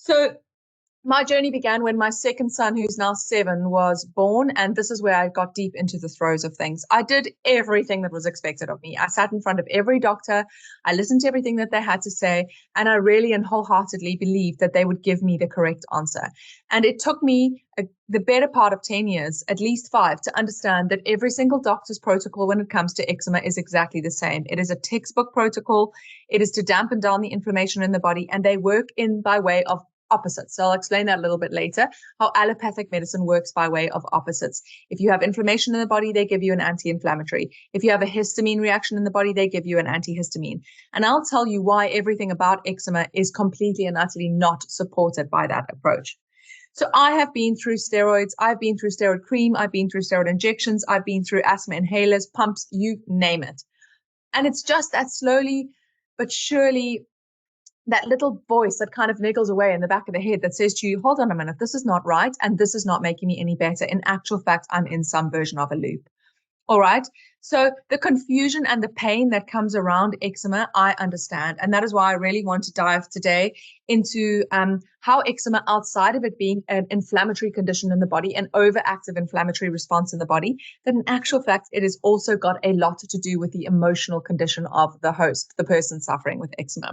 So my journey began when my second son, who's now 7, was born. And this is where I got deep into the throes of things. I did everything that was expected of me. I sat in front of every doctor. I listened to everything that they had to say. And I really and wholeheartedly believed that they would give me the correct answer. And it took me the better part of 10 years, at least 5, to understand that every single doctor's protocol when it comes to eczema is exactly the same. It is a textbook protocol. It is to dampen down the inflammation in the body. And they work in by way of opposites. So I'll explain that a little bit later, how allopathic medicine works by way of opposites. If you have inflammation in the body, they give you an anti-inflammatory. If you have a histamine reaction in the body, they give you an antihistamine. And I'll tell you why everything about eczema is completely and utterly not supported by that approach. So I have been through steroids. I've been through steroid cream. I've been through steroid injections. I've been through asthma inhalers, pumps, you name it. And it's just that slowly but surely that little voice that kind of niggles away in the back of the head that says to you, hold on a minute, this is not right. And this is not making me any better. In actual fact, I'm in some version of a loop. All right. So the confusion and the pain that comes around eczema, I understand. And that is why I really want to dive today into how eczema, outside of it being an inflammatory condition in the body, an overactive inflammatory response in the body, that in actual fact, it has also got a lot to do with the emotional condition of the host, the person suffering with eczema.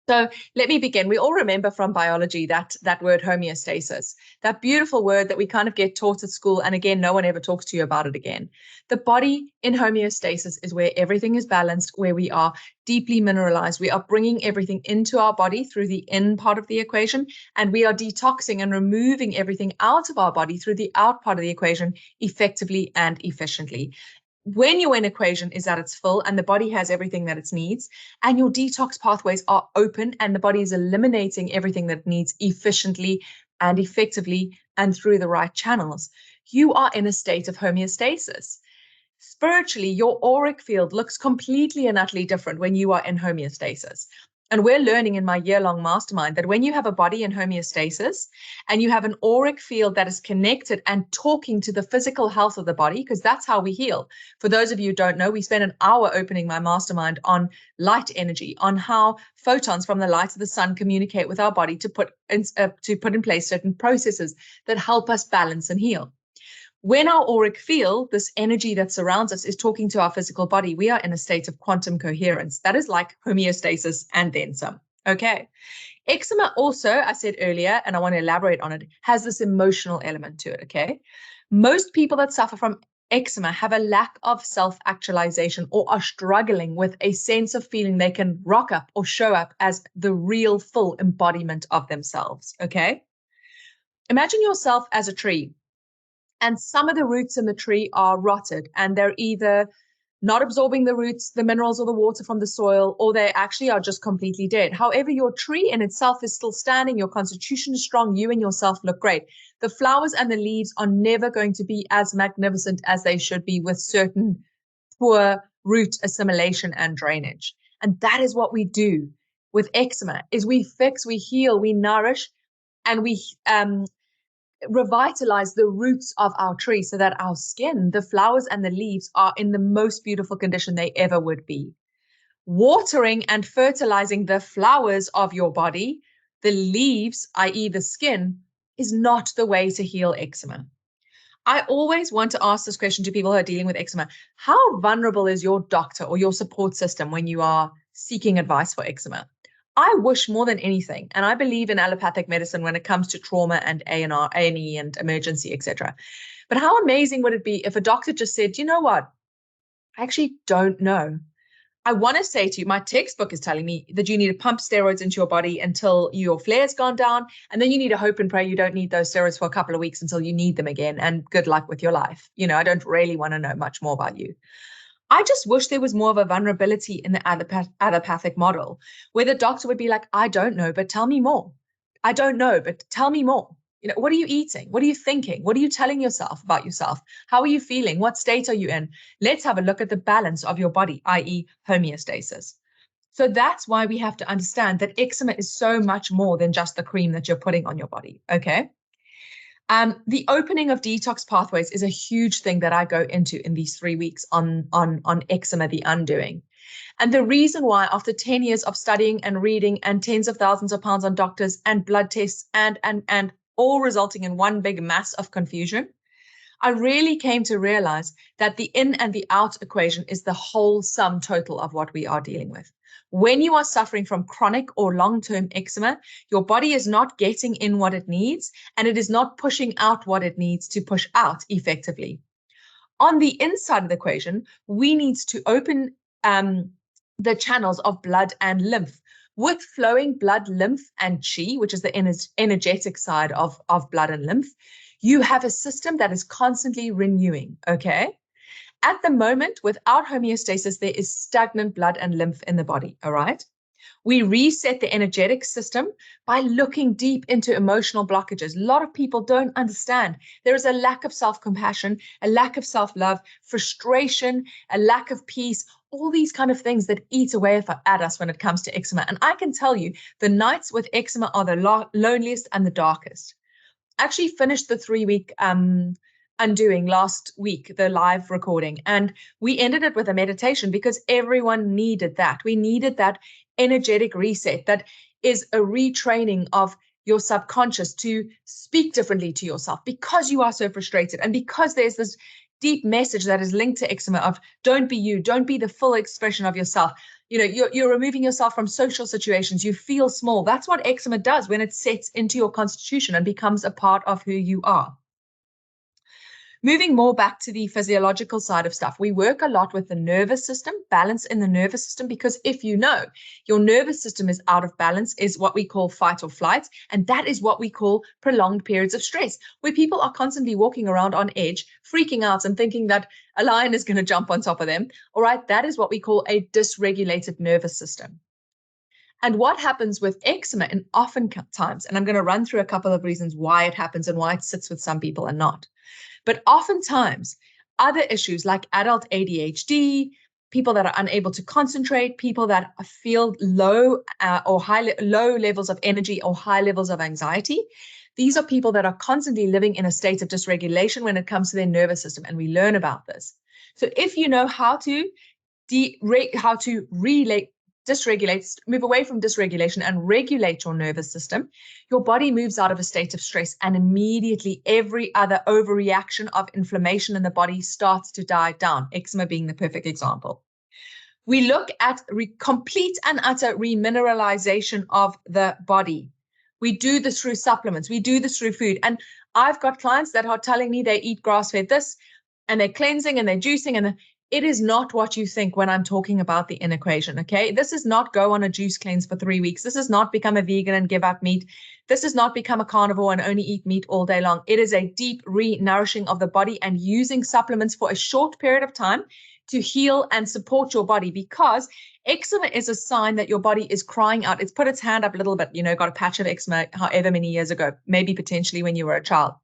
So let me begin. We all remember from biology that word homeostasis, that beautiful word that we kind of get taught at school. And again, no one ever talks to you about it again. The body in homeostasis is where everything is balanced, where we are deeply mineralized. We are bringing everything into our body through the in part of the equation, and we are detoxing and removing everything out of our body through the out part of the equation effectively and efficiently. When your in equation is at its full and the body has everything that it needs and your detox pathways are open and the body is eliminating everything that it needs efficiently and effectively and through the right channels, you are in a state of homeostasis. Spiritually, your auric field looks completely and utterly different when you are in homeostasis. And we're learning in my year-long mastermind that when you have a body in homeostasis and you have an auric field that is connected and talking to the physical health of the body, because that's how we heal. For those of you who don't know, we spent an hour opening my mastermind on light energy, on how photons from the light of the sun communicate with our body to put in place certain processes that help us balance and heal. When our auric field, this energy that surrounds us, is talking to our physical body, we are in a state of quantum coherence. That is like homeostasis and then some. Okay. Eczema also, I said earlier, and I want to elaborate on it, has this emotional element to it. Okay. Most people that suffer from eczema have a lack of self-actualization or are struggling with a sense of feeling they can rock up or show up as the real full embodiment of themselves. Okay. Imagine yourself as a tree. And some of the roots in the tree are rotted and they're either not absorbing the roots, the minerals or the water from the soil, or they actually are just completely dead. However, your tree in itself is still standing. Your constitution is strong. You and yourself look great. The flowers and the leaves are never going to be as magnificent as they should be with certain poor root assimilation and drainage. And that is what we do with eczema, is we fix, we heal, we nourish, and we revitalize the roots of our tree so that our skin, the flowers and the leaves are in the most beautiful condition they ever would be. Watering and fertilizing the flowers of your body, the leaves, i.e. the skin, is not the way to heal eczema. I always want to ask this question to people who are dealing with eczema. How vulnerable is your doctor or your support system when you are seeking advice for eczema? I wish more than anything, and I believe in allopathic medicine when it comes to trauma and A&E and emergency, etc. But how amazing would it be if a doctor just said, you know what? I actually don't know. I want to say to you, my textbook is telling me that you need to pump steroids into your body until your flare's gone down, and then you need to hope and pray you don't need those steroids for a couple of weeks until you need them again, and good luck with your life. You know, I don't really want to know much more about you. I just wish there was more of a vulnerability in the allopathic model where the doctor would be like, I don't know, but tell me more. I don't know, but tell me more. You know, what are you eating? What are you thinking? What are you telling yourself about yourself? How are you feeling? What state are you in? Let's have a look at the balance of your body, i.e. homeostasis. So that's why we have to understand that eczema is so much more than just the cream that you're putting on your body, okay? The opening of detox pathways is a huge thing that I go into in these 3 weeks on Eczema The Undoing. And the reason why, after 10 years of studying and reading and tens of thousands of pounds on doctors and blood tests and all resulting in one big mass of confusion, I really came to realize that the in and the out equation is the whole sum total of what we are dealing with. When you are suffering from chronic or long-term eczema, your body is not getting in what it needs, and it is not pushing out what it needs to push out effectively. On the inside of the equation, we need to open the channels of blood and lymph. With flowing blood, lymph, and chi, which is the energetic side of blood and lymph, you have a system that is constantly renewing, okay? At the moment, without homeostasis, there is stagnant blood and lymph in the body, all right? We reset the energetic system by looking deep into emotional blockages. A lot of people don't understand. There is a lack of self-compassion, a lack of self-love, frustration, a lack of peace, all these kind of things that eat away at us when it comes to eczema. And I can tell you, the nights with eczema are the loneliest and the darkest. I actually finished the 3-week Undoing last week, the live recording, and we ended it with a meditation because everyone needed that. We needed that energetic reset that is a retraining of your subconscious to speak differently to yourself because you are so frustrated and because there's this deep message that is linked to eczema of don't be you, don't be the full expression of yourself. You know, you're removing yourself from social situations. You feel small. That's what eczema does when it sets into your constitution and becomes a part of who you are. Moving more back to the physiological side of stuff, we work a lot with the nervous system, balance in the nervous system, because if you know your nervous system is out of balance, is what we call fight or flight. And that is what we call prolonged periods of stress, where people are constantly walking around on edge, freaking out and thinking that a lion is going to jump on top of them. All right, that is what we call a dysregulated nervous system. And what happens with eczema, and oftentimes, and I'm going to run through a couple of reasons why it happens and why it sits with some people and not. But oftentimes, other issues like adult ADHD, people that are unable to concentrate, people that feel low low levels of energy or high levels of anxiety, these are people that are constantly living in a state of dysregulation when it comes to their nervous system, and we learn about this. So if you know how to dysregulate, move away from dysregulation and regulate your nervous system, your body moves out of a state of stress, and immediately every other overreaction of inflammation in the body starts to die down, eczema being the perfect example. We look at complete and utter remineralization of the body. We do this through supplements. We do this through food. And I've got clients that are telling me they eat grass-fed this, and they're cleansing and they're juicing, and it is not what you think when I'm talking about the in equation, okay? This is not go on a juice cleanse for 3 weeks. This is not become a vegan and give up meat. This is not become a carnivore and only eat meat all day long. It is a deep re-nourishing of the body and using supplements for a short period of time to heal and support your body, because eczema is a sign that your body is crying out. It's put its hand up a little bit, got a patch of eczema however many years ago, maybe potentially when you were a child,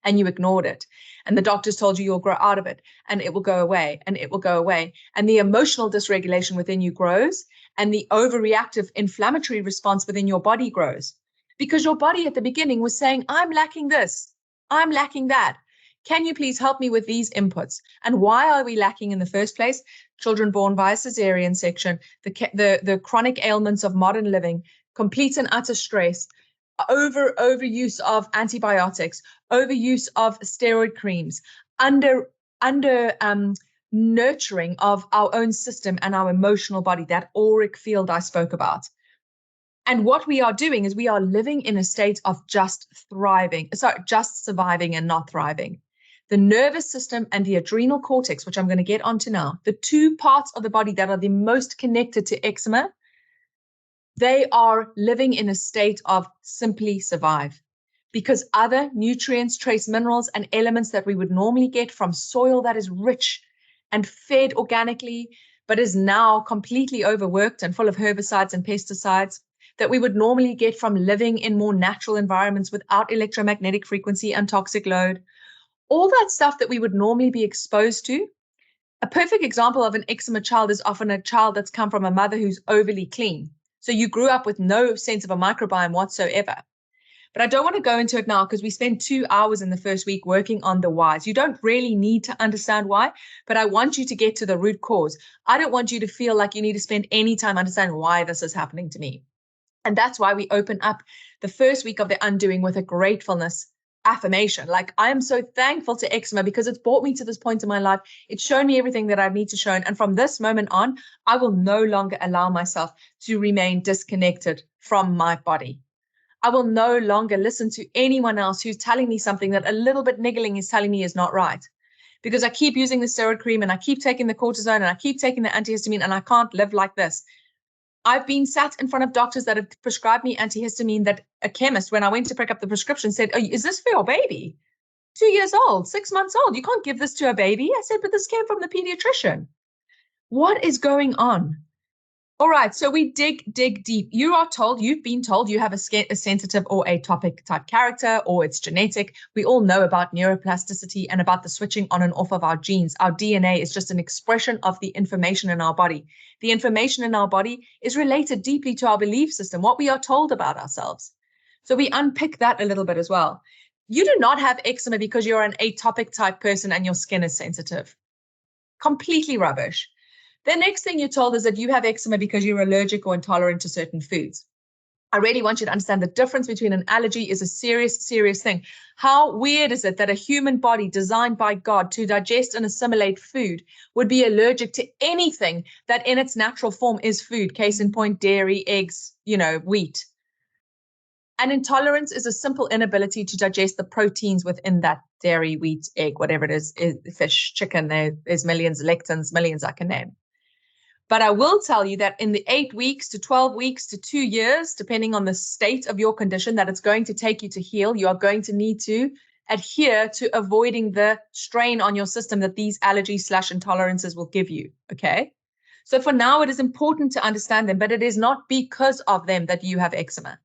and you ignored it. And the doctors told you you'll grow out of it and it will go away and it will go away. And the emotional dysregulation within you grows, and the overreactive inflammatory response within your body grows, because your body at the beginning was saying, I'm lacking this, I'm lacking that. Can you please help me with these inputs? And why are we lacking in the first place? Children born via cesarean section, the chronic ailments of modern living, complete and utter stress, overuse of antibiotics, overuse of steroid creams, under nurturing of our own system and our emotional body, that auric field I spoke about. And what we are doing is we are living in a state of just surviving and not thriving. The nervous system and the adrenal cortex, which I'm going to get onto now, the two parts of the body that are the most connected to eczema, they are living in a state of simply survive, because other nutrients, trace minerals, and elements that we would normally get from soil that is rich and fed organically, but is now completely overworked and full of herbicides and pesticides, that we would normally get from living in more natural environments without electromagnetic frequency and toxic load, all that stuff that we would normally be exposed to. A perfect example of an eczema child is often a child that's come from a mother who's overly clean. So you grew up with no sense of a microbiome whatsoever. But I don't want to go into it now because we spent 2 hours in the first week working on the whys. You don't really need to understand why, but I want you to get to the root cause. I don't want you to feel like you need to spend any time understanding why this is happening to me. And that's why we open up the first week of the undoing with a gratefulness affirmation. Like, I am so thankful to eczema because it's brought me to this point in my life. It's shown me everything that I need to show. And from this moment on, I will no longer allow myself to remain disconnected from my body. I will no longer listen to anyone else who's telling me something that a little bit niggling is telling me is not right. Because I keep using the steroid cream and I keep taking the cortisone and I keep taking the antihistamine and I can't live like this. I've been sat in front of doctors that have prescribed me antihistamine that a chemist, when I went to pick up the prescription, said, "Oh, is this for your baby? 2 years old, 6 months old. You can't give this to a baby." I said, "But this came from the pediatrician." What is going on? All right, so we dig deep. You've been told you have a sensitive or atopic type character, or it's genetic. We all know about neuroplasticity and about the switching on and off of our genes. Our DNA is just an expression of the information in our body. The information in our body is related deeply to our belief system, what we are told about ourselves. So we unpick that a little bit as well. You do not have eczema because you're an atopic type person and your skin is sensitive. Completely rubbish. The next thing you're told is that you have eczema because you're allergic or intolerant to certain foods. I really want you to understand the difference between an allergy is a serious, serious thing. How weird is it that a human body designed by God to digest and assimilate food would be allergic to anything that in its natural form is food? Case in point, dairy, eggs, wheat. An intolerance is a simple inability to digest the proteins within that dairy, wheat, egg, whatever it is fish, chicken. There's millions, lectins, millions I can name. But I will tell you that in the 8 weeks to 12 weeks to 2 years, depending on the state of your condition that it's going to take you to heal, you are going to need to adhere to avoiding the strain on your system that these allergies/intolerances will give you, okay? So for now, it is important to understand them, but it is not because of them that you have eczema.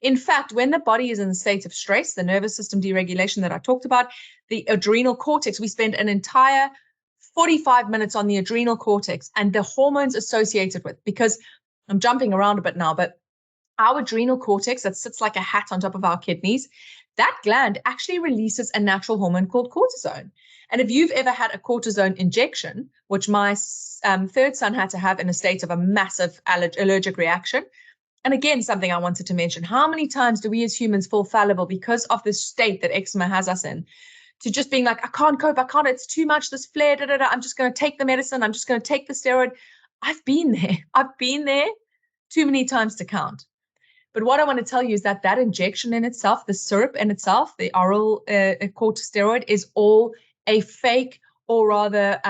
In fact, when the body is in a state of stress, the nervous system deregulation that I talked about, the adrenal cortex, we spend an entire 45 minutes on the adrenal cortex and the hormones associated with, because I'm jumping around a bit now, but our adrenal cortex that sits like a hat on top of our kidneys, that gland actually releases a natural hormone called cortisone. And if you've ever had a cortisone injection, which my third son had to have in a state of a massive allergic reaction, and again, something I wanted to mention, how many times do we as humans fall fallible because of the state that eczema has us in? To just being like, I can't cope, it's too much, this flare, I'm just going to take the medicine, I'm just going to take the steroid. I've been there too many times to count. But what I want to tell you is that injection in itself, the syrup in itself, the oral corticosteroid is all a fake, or rather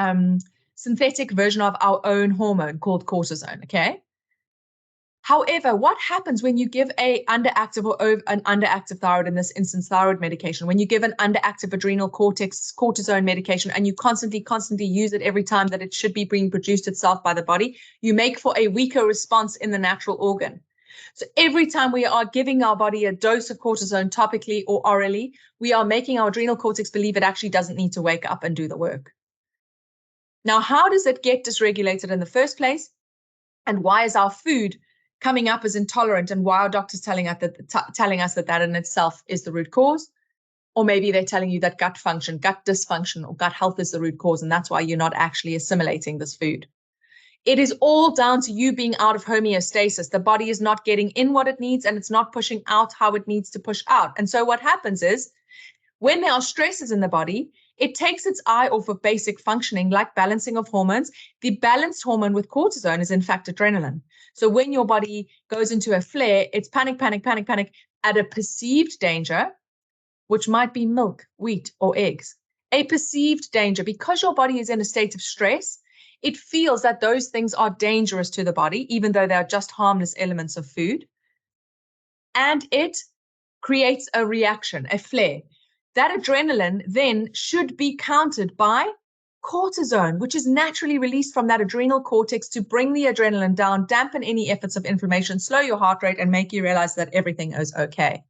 synthetic version of our own hormone called cortisone, okay? However, what happens when you give an underactive thyroid, in this instance, thyroid medication, when you give an underactive adrenal cortex cortisone medication and you constantly use it every time that it should be being produced itself by the body, you make for a weaker response in the natural organ. So every time we are giving our body a dose of cortisone topically or orally, we are making our adrenal cortex believe it actually doesn't need to wake up and do the work. Now, how does it get dysregulated in the first place? And why is our food coming up as intolerant, and why are doctors telling us that in itself is the root cause? Or maybe they're telling you that gut dysfunction, or gut health is the root cause, and that's why you're not actually assimilating this food. It is all down to you being out of homeostasis. The body is not getting in what it needs, and it's not pushing out how it needs to push out. And so what happens is, when there are stresses in the body, it takes its eye off of basic functioning, like balancing of hormones. The balanced hormone with cortisone is, in fact, adrenaline. So when your body goes into a flare, it's panic at a perceived danger, which might be milk, wheat, or eggs. A perceived danger, because your body is in a state of stress, it feels that those things are dangerous to the body, even though they are just harmless elements of food. And it creates a reaction, a flare. That adrenaline then should be countered by cortisone, which is naturally released from that adrenal cortex to bring the adrenaline down, dampen any efforts of inflammation, slow your heart rate, and make you realize that everything is okay.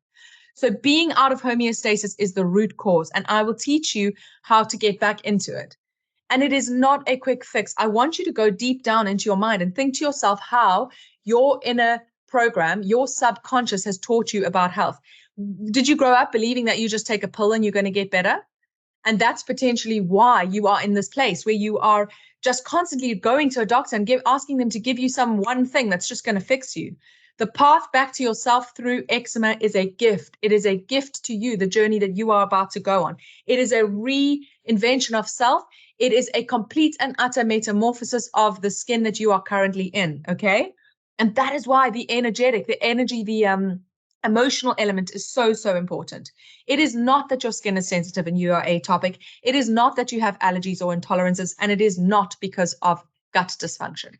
So being out of homeostasis is the root cause, and I will teach you how to get back into it. And it is not a quick fix. I want you to go deep down into your mind and think to yourself how your inner program, your subconscious has taught you about health. Did you grow up believing that you just take a pill and you're going to get better? And that's potentially why you are in this place where you are just constantly going to a doctor and asking them to give you some one thing that's just going to fix you. The path back to yourself through eczema is a gift. It is a gift to you, the journey that you are about to go on. It is a reinvention of self. It is a complete and utter metamorphosis of the skin that you are currently in, okay? And that is why the energetic, the energy, the emotional element is so, so important. It is not that your skin is sensitive and you are atopic. It is not that you have allergies or intolerances, and it is not because of gut dysfunction.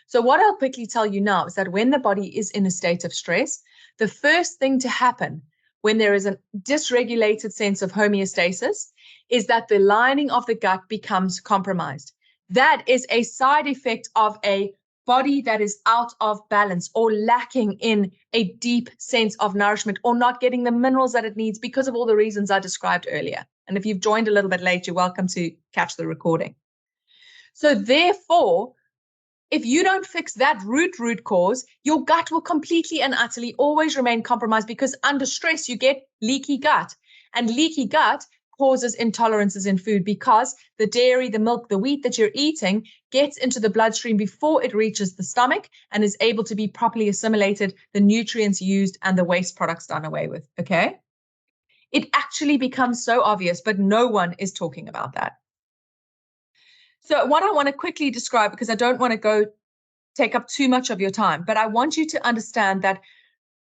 So what I'll quickly tell you now is that when the body is in a state of stress, the first thing to happen when there is a dysregulated sense of homeostasis is that the lining of the gut becomes compromised. That is a side effect of a body that is out of balance or lacking in a deep sense of nourishment or not getting the minerals that it needs because of all the reasons I described earlier. And if you've joined a little bit late, you're welcome to catch the recording. So therefore, if you don't fix that root cause, your gut will completely and utterly always remain compromised, because under stress, you get leaky gut. And leaky gut causes intolerances in food because the dairy, the milk, the wheat that you're eating gets into the bloodstream before it reaches the stomach and is able to be properly assimilated, the nutrients used, and the waste products done away with, okay? It actually becomes so obvious, but no one is talking about that. So what I want to quickly describe, because I don't want to take up too much of your time, but I want you to understand that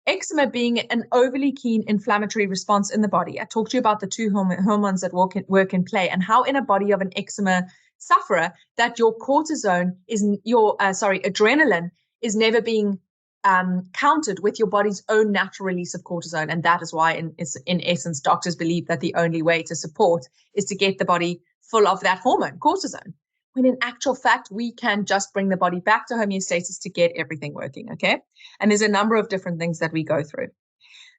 eczema being an overly keen inflammatory response in the body. I talked to you about the two hormones that work in play, and how in a body of an eczema sufferer that your cortisone is adrenaline is never being countered with your body's own natural release of cortisone. And that is why in essence, doctors believe that the only way to support is to get the body full of that hormone, cortisone. When in actual fact, we can just bring the body back to homeostasis to get everything working, okay? And there's a number of different things that we go through.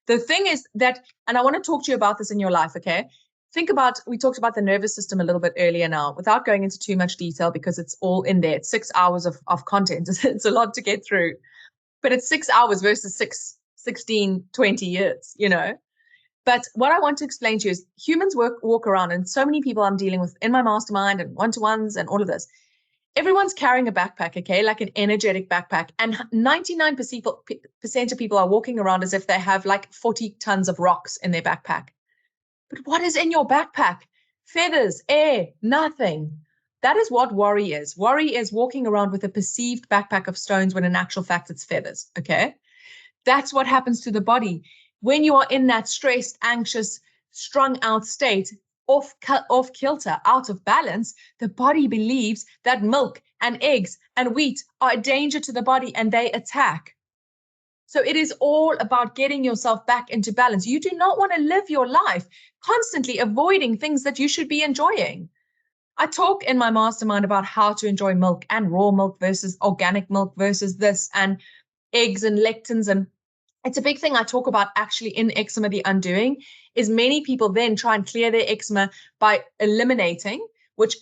The thing is that, and I want to talk to you about this in your life, okay? We talked about the nervous system a little bit earlier now, without going into too much detail because it's all in there. It's 6 hours of content. It's a lot to get through, but it's 6 hours versus 16, 20 years, you know? But what I want to explain to you is humans walk around, and so many people I'm dealing with in my mastermind and one-to-ones and all of this, everyone's carrying a backpack, okay, like an energetic backpack. And 99% of people are walking around as if they have like 40 tons of rocks in their backpack. But what is in your backpack? Feathers, air, nothing. That is what worry is. Worry is walking around with a perceived backpack of stones when in actual fact it's feathers, okay? That's what happens to the body. When you are in that stressed, anxious, strung out state, off kilter, out of balance, the body believes that milk and eggs and wheat are a danger to the body and they attack. So it is all about getting yourself back into balance. You do not want to live your life constantly avoiding things that you should be enjoying. I talk in my mastermind about how to enjoy milk and raw milk versus organic milk versus this, and eggs and lectins, and it's a big thing I talk about actually in Eczema The Undoing, is many people then try and clear their eczema by eliminating, which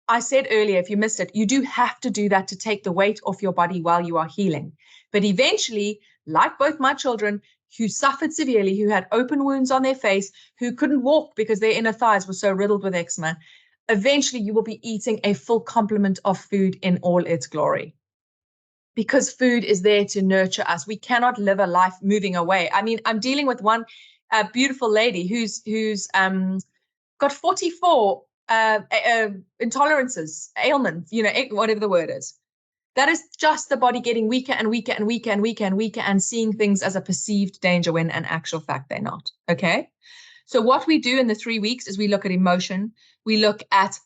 I said earlier, if you missed it, you do have to do that to take the weight off your body while you are healing. But eventually, like both my children who suffered severely, who had open wounds on their face, who couldn't walk because their inner thighs were so riddled with eczema, eventually you will be eating a full complement of food in all its glory. Because food is there to nurture us. We cannot live a life moving away. I mean, I'm dealing with one beautiful lady who's got 44 intolerances, ailments, you know, whatever the word is. That is just the body getting weaker and weaker and weaker and weaker and weaker and seeing things as a perceived danger when in actual fact they're not, okay? So what we do in the 3 weeks is we look at emotion, we look at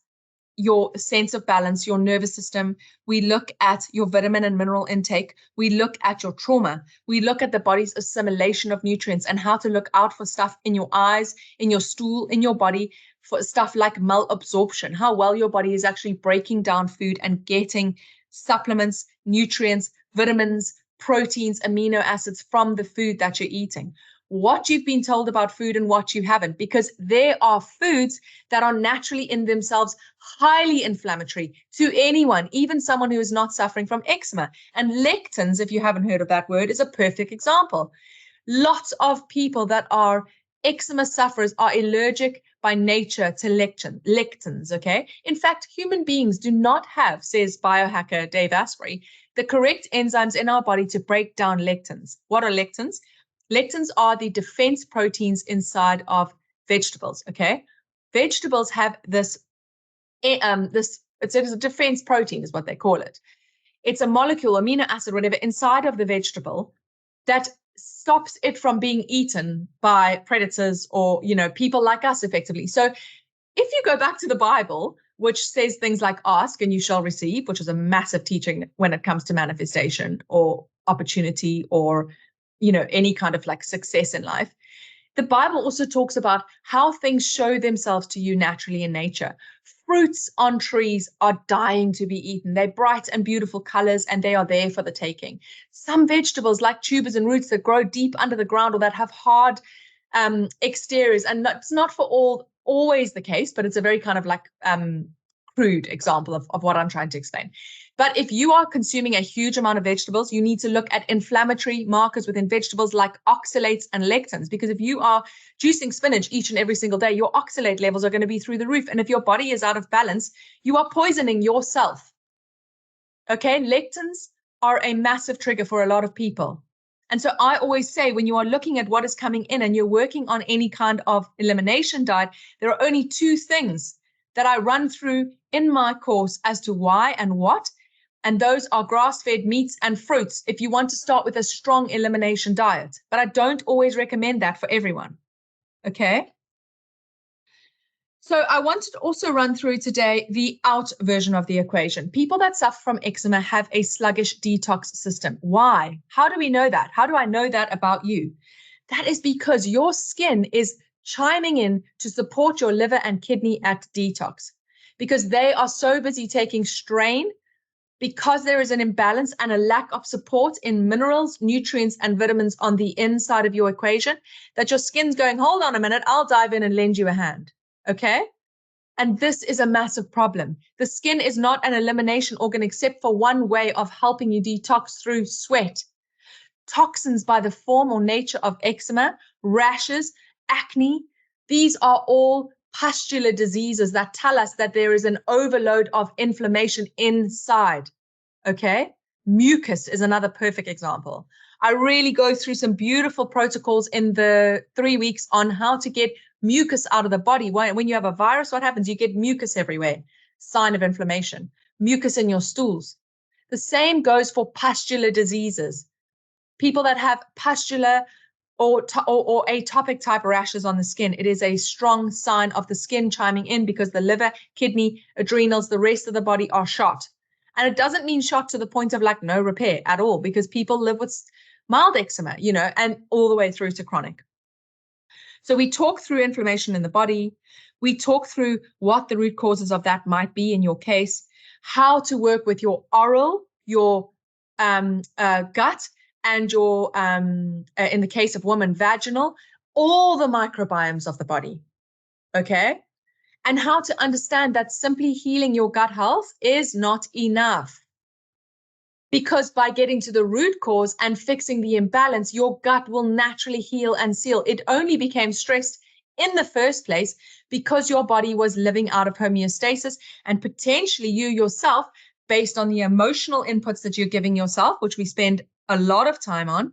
your sense of balance, your nervous system. We look at your vitamin and mineral intake. We look at your trauma. We look at the body's assimilation of nutrients and how to look out for stuff in your eyes, in your stool, in your body, for stuff like malabsorption, how well your body is actually breaking down food and getting supplements, nutrients, vitamins, proteins, amino acids from the food that you're eating, what you've been told about food and what you haven't, because there are foods that are naturally in themselves highly inflammatory to anyone, even someone who is not suffering from eczema. And lectins, if you haven't heard of that word, is a perfect example. Lots of people that are eczema sufferers are allergic by nature to lectins, okay? In fact, human beings do not have, says biohacker Dave Asprey, the correct enzymes in our body to break down lectins. What are lectins? Lectins are the defense proteins inside of vegetables, okay? Vegetables have this, it's a defense protein is what they call it. It's a molecule, amino acid, whatever, inside of the vegetable that stops it from being eaten by predators or, people like us effectively. So if you go back to the Bible, which says things like ask and you shall receive, which is a massive teaching when it comes to manifestation or opportunity or, any kind of like success in life. The Bible also talks about how things show themselves to you naturally in nature. Fruits on trees are dying to be eaten. They're bright and beautiful colors, and they are there for the taking. Some vegetables, like tubers and roots that grow deep under the ground or that have hard exteriors, and it's not for always the case, but it's a very kind of like crude example of what I'm trying to explain. But if you are consuming a huge amount of vegetables, you need to look at inflammatory markers within vegetables like oxalates and lectins, because if you are juicing spinach each and every single day, your oxalate levels are going to be through the roof. And if your body is out of balance, you are poisoning yourself. Okay, lectins are a massive trigger for a lot of people. And so I always say, when you are looking at what is coming in and you're working on any kind of elimination diet, there are only two things that I run through in my course as to why and what. And those are grass-fed meats and fruits if you want to start with a strong elimination diet. But I don't always recommend that for everyone. Okay? So I wanted to also run through today the out version of the equation. People that suffer from eczema have a sluggish detox system. Why? How do we know that? How do I know that about you? That is because your skin is chiming in to support your liver and kidney at detox, because they are so busy taking strain, because there is an imbalance and a lack of support in minerals, nutrients, and vitamins on the inside of your equation, that your skin's going, hold on a minute, I'll dive in and lend you a hand. Okay? And this is a massive problem. The skin is not an elimination organ except for one way of helping you detox, through sweat. Toxins by the form or nature of eczema, rashes, acne, these are all pustular diseases that tell us that there is an overload of inflammation inside. Okay? Mucus is another perfect example. I really go through some beautiful protocols in the 3 weeks on how to get mucus out of the body. When you have a virus, what happens? You get mucus everywhere. Sign of inflammation. Mucus in your stools. The same goes for pustular diseases. People that have pustular or atopic type rashes on the skin, it is a strong sign of the skin chiming in, because the liver, kidney, adrenals, the rest of the body are shot. And it doesn't mean shot to the point of like no repair at all, because people live with mild eczema, and all the way through to chronic. So we talk through inflammation in the body. We talk through what the root causes of that might be in your case, how to work with your oral, your gut, and your, in the case of women, vaginal, all the microbiomes of the body, okay? And how to understand that simply healing your gut health is not enough. Because by getting to the root cause and fixing the imbalance, your gut will naturally heal and seal. It only became stressed in the first place because your body was living out of homeostasis, and potentially you yourself, based on the emotional inputs that you're giving yourself, which we spend a lot of time on,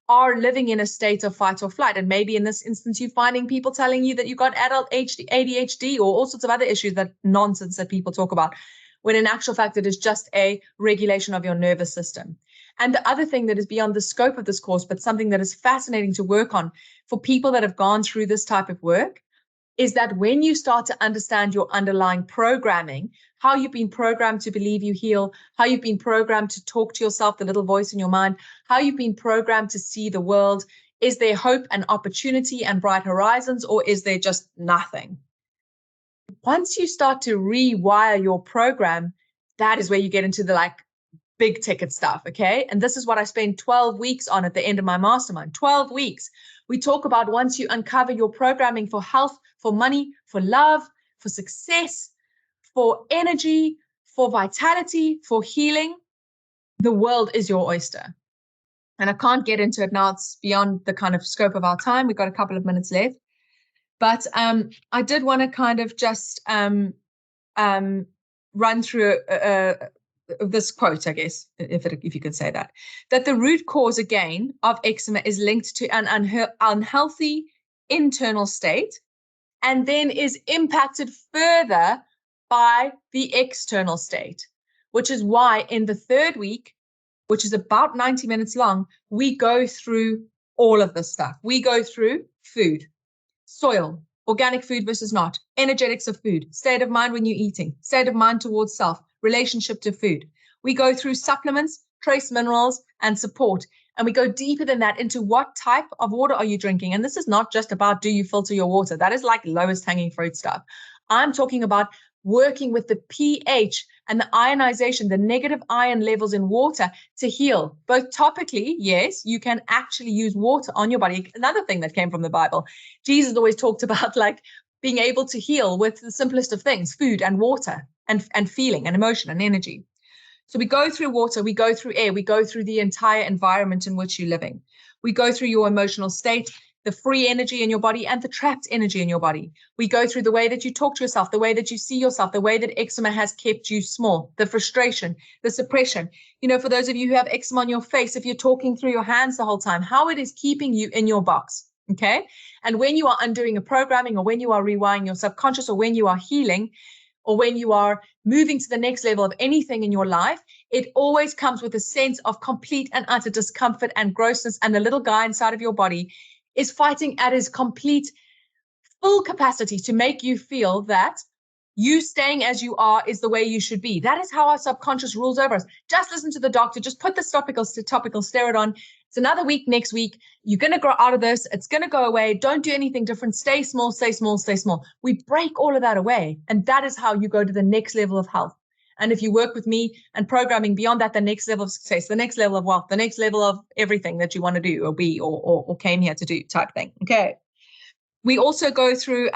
are living in a state of fight or flight. And maybe in this instance, you're finding people telling you that you got adult ADHD or all sorts of other issues, that nonsense that people talk about, when in actual fact, it is just a regulation of your nervous system. And the other thing that is beyond the scope of this course, but something that is fascinating to work on for people that have gone through this type of work, is that when you start to understand your underlying programming, how you've been programmed to believe you heal, how you've been programmed to talk to yourself, the little voice in your mind, how you've been programmed to see the world, is there hope and opportunity and bright horizons, or is there just nothing? Once you start to rewire your program, that is where you get into the like big ticket stuff, okay? And this is what I spend 12 weeks on at the end of my mastermind. 12 weeks. We talk about once you uncover your programming for health, for money, for love, for success, for energy, for vitality, for healing, the world is your oyster. And I can't get into it now. It's beyond the kind of scope of our time. We've got a couple of minutes left. But I did want to kind of just run through this quote, I guess, if you could say that the root cause, again, of eczema is linked to an unhealthy internal state and then is impacted further by the external state, which is why in the third week, which is about 90 minutes long, we go through all of this stuff. We go through food, soil, organic food versus not, energetics of food, state of mind when you're eating, state of mind towards self, relationship to food. We go through supplements, trace minerals, and support. And we go deeper than that into what type of water are you drinking. And this is not just about, do you filter your water? That is like lowest hanging fruit stuff. I'm talking about working with the pH and the ionization, the negative ion levels in water to heal. Both topically, yes, you can actually use water on your body. Another thing that came from the Bible, Jesus always talked about like being able to heal with the simplest of things, food and water and feeling and emotion and energy. So we go through water, we go through air, we go through the entire environment in which you're living. We go through your emotional state, the free energy in your body and the trapped energy in your body. We go through the way that you talk to yourself, the way that you see yourself, the way that eczema has kept you small, the frustration, the suppression. You know, for those of you who have eczema on your face, if you're talking through your hands the whole time, how it is keeping you in your box, okay? And when you are undoing a programming or when you are rewiring your subconscious or when you are healing or when you are moving to the next level of anything in your life, it always comes with a sense of complete and utter discomfort and grossness, and the little guy inside of your body is fighting at his complete full capacity to make you feel that you staying as you are is the way you should be. That is how our subconscious rules over us. Just listen to the doctor. Just put this topical steroid on. It's another week next week. You're going to grow out of this. It's going to go away. Don't do anything different. Stay small, stay small, stay small. We break all of that away. And that is how you go to the next level of health. And if you work with me and programming beyond that, the next level of success, the next level of wealth, the next level of everything that you want to do or be or came here to do type thing. Okay. We also go through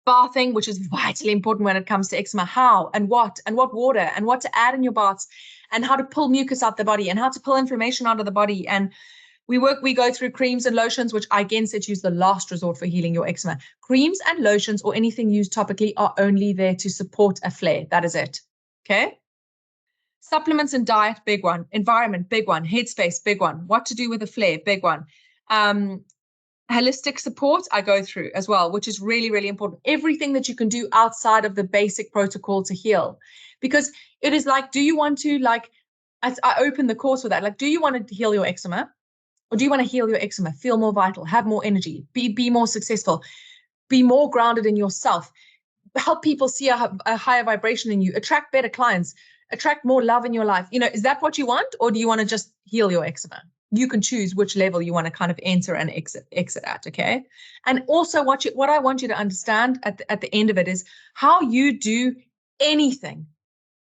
bathing, which is vitally important when it comes to eczema. How and what water and what to add in your baths and how to pull mucus out the body and how to pull inflammation out of the body. And we go through creams and lotions, which I again said use the last resort for healing your eczema. Creams and lotions or anything used topically are only there to support a flare. That is it. Okay. Supplements and diet, big one. Environment, big one. Headspace, big one. What to do with a flare, big one. Holistic support, I go through as well, which is really, really important. Everything that you can do outside of the basic protocol to heal. Because it is like, do you want to, like, I open the course with that. Like, do you want to heal your eczema? Or do you want to heal your eczema, feel more vital, have more energy, be more successful, be more grounded in yourself, help people see a higher vibration in you, attract better clients, attract more love in your life? You know, is that what you want? Or do you want to just heal your eczema? You can choose which level you want to kind of enter and exit at, okay? And also what I want you to understand at the end of it is how you do anything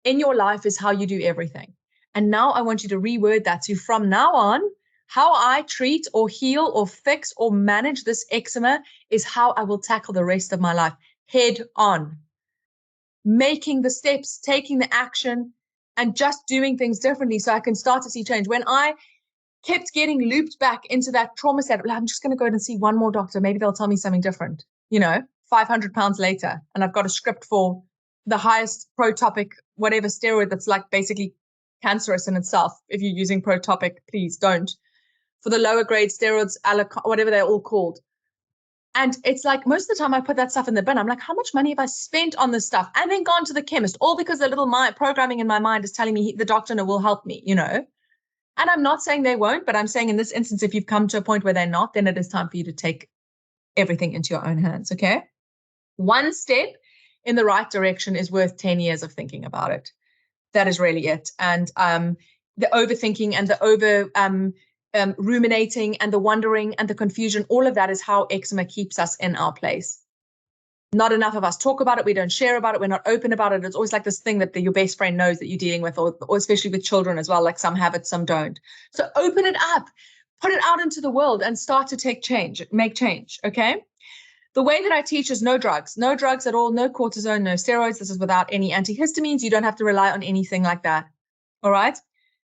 in your life is how you do everything. And now I want you to reword that to, from now on, how I treat or heal or fix or manage this eczema is how I will tackle the rest of my life head on. Making the steps, taking the action, and just doing things differently so I can start to see change. When I kept getting looped back into that trauma set, I'm just going to go and see one more doctor. Maybe they'll tell me something different, 500 pounds later. And I've got a script for the highest protopic, whatever steroid that's like basically cancerous in itself. If you're using protopic, please don't. For the lower grade steroids, whatever they're all called. And it's like most of the time I put that stuff in the bin. I'm like, how much money have I spent on this stuff? And then gone to the chemist, all because the little programming in my mind is telling me the doctor will help me, And I'm not saying they won't, but I'm saying in this instance, if you've come to a point where they're not, then it is time for you to take everything into your own hands, okay? One step in the right direction is worth 10 years of thinking about it. That is really it. And the overthinking and the over ruminating and the wondering and the confusion, all of that is how eczema keeps us in our place. not enough of us talk about it. We don't share about it. We're not open about it. It's always like this thing that your best friend knows that you're dealing with, or especially with children as well. Like some have it, some don't. So open it up, put it out into the world and start to make change. Okay. The way that I teach is no drugs at all, no cortisone, no steroids. This is without any antihistamines. You don't have to rely on anything like that. All right.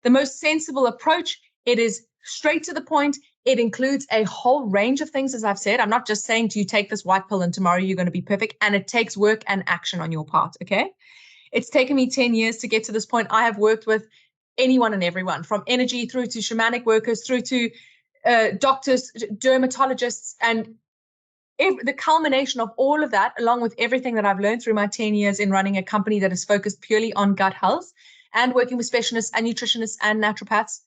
The most sensible approach, it is straight to the point. It includes a whole range of things, as I've said. I'm not just saying to you, take this white pill and tomorrow you're going to be perfect. And it takes work and action on your part. Okay. It's taken me 10 years to get to this point. I have worked with anyone and everyone, from energy through to shamanic workers, through to doctors, dermatologists, and the culmination of all of that, along with everything that I've learned through my 10 years in running a company that is focused purely on gut health and working with specialists and nutritionists and naturopaths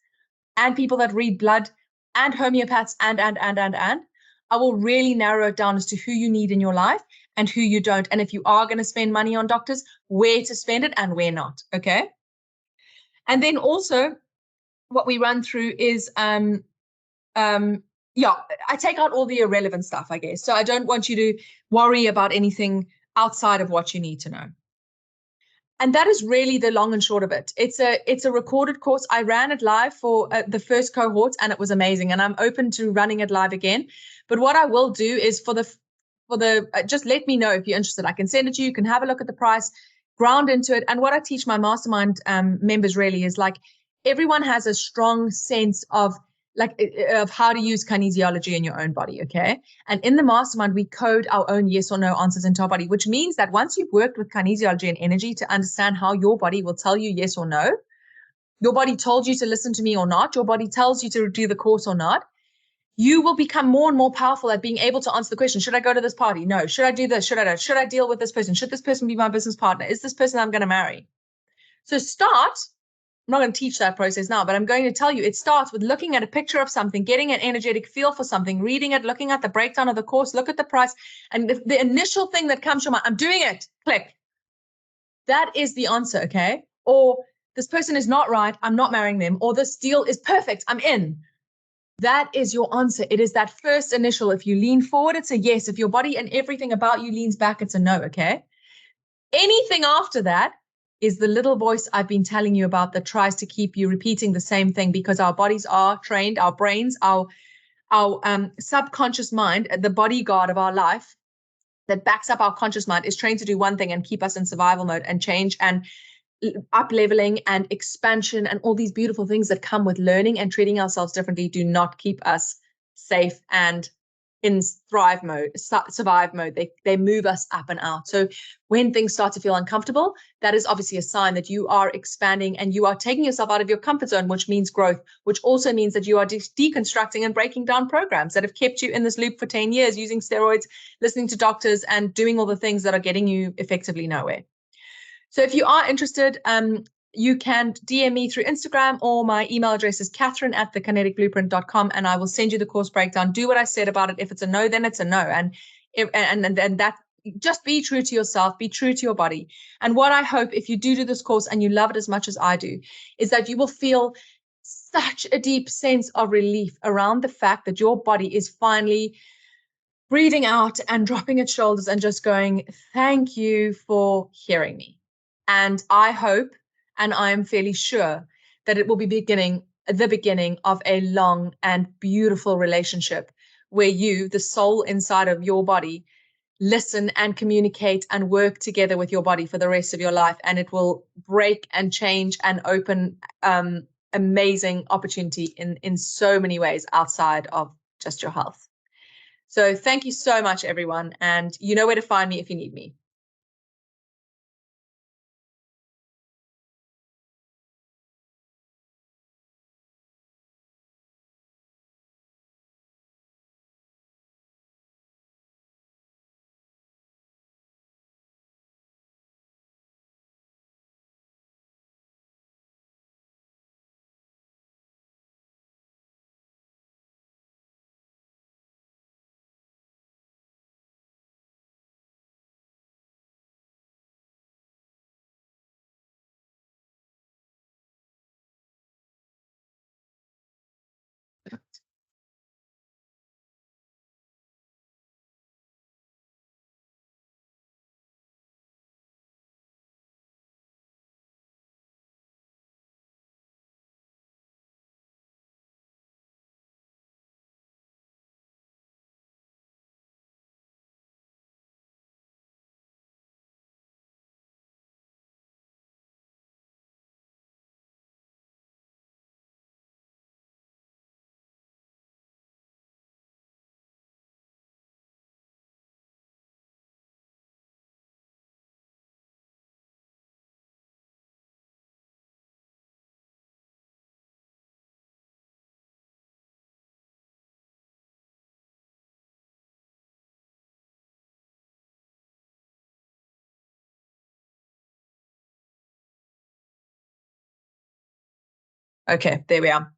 and people that read blood and homeopaths and, I will really narrow it down as to who you need in your life and who you don't. And if you are going to spend money on doctors, where to spend it and where not. Okay. And then also what we run through is, yeah, I take out all the irrelevant stuff, I guess. So I don't want you to worry about anything outside of what you need to know. And that is really the long and short of it. It's a recorded course. I ran it live for the first cohort, and it was amazing. And I'm open to running it live again. But what I will do is for the just let me know if you're interested. I can send it to you. You can have a look at the price, ground into it. And what I teach my mastermind members really is like everyone has a strong sense of how to use kinesiology in your own body, okay? And in the mastermind, we code our own yes or no answers into our body, which means that once you've worked with kinesiology and energy to understand how your body will tell you yes or no, your body told you to listen to me or not, your body tells you to do the course or not, you will become more and more powerful at being able to answer the question, should I go to this party? No. Should I do this? Should I deal with this person? Should this person be my business partner? Is this person I'm going to marry? So I'm not going to teach that process now, but I'm going to tell you it starts with looking at a picture of something, getting an energetic feel for something, reading it, looking at the breakdown of the course, look at the price, and the initial thing that comes to mind, I'm doing it, click. That is the answer, okay? Or this person is not right, I'm not marrying them, or this deal is perfect, I'm in. That is your answer. It is that first initial. If you lean forward, it's a yes. If your body and everything about you leans back, it's a no, okay? Anything after that is the little voice I've been telling you about that tries to keep you repeating the same thing, because our bodies are trained, our brains, our subconscious mind, the bodyguard of our life that backs up our conscious mind, is trained to do one thing and keep us in survival mode, and change and up leveling and expansion and all these beautiful things that come with learning and treating ourselves differently do not keep us safe and in thrive mode, survive mode. They move us up and out. So when things start to feel uncomfortable, that is obviously a sign that you are expanding and you are taking yourself out of your comfort zone, which means growth, which also means that you are deconstructing and breaking down programs that have kept you in this loop for 10 years, using steroids, listening to doctors, and doing all the things that are getting you effectively nowhere. So if you are interested, you can DM me through Instagram, or my email address is Catherine@thekineticblueprint.com, and I will send you the course breakdown. Do what I said about it. If it's a no, then it's a no. And that, just be true to yourself, be true to your body. And what I hope, if you do this course and you love it as much as I do, is that you will feel such a deep sense of relief around the fact that your body is finally breathing out and dropping its shoulders and just going, thank you for hearing me. And I hope, and I am fairly sure, that it will be the beginning of a long and beautiful relationship where you, the soul inside of your body, listen and communicate and work together with your body for the rest of your life. And it will break and change and open amazing opportunity in so many ways outside of just your health. So thank you so much, everyone. And you know where to find me if you need me. Okay, there we are.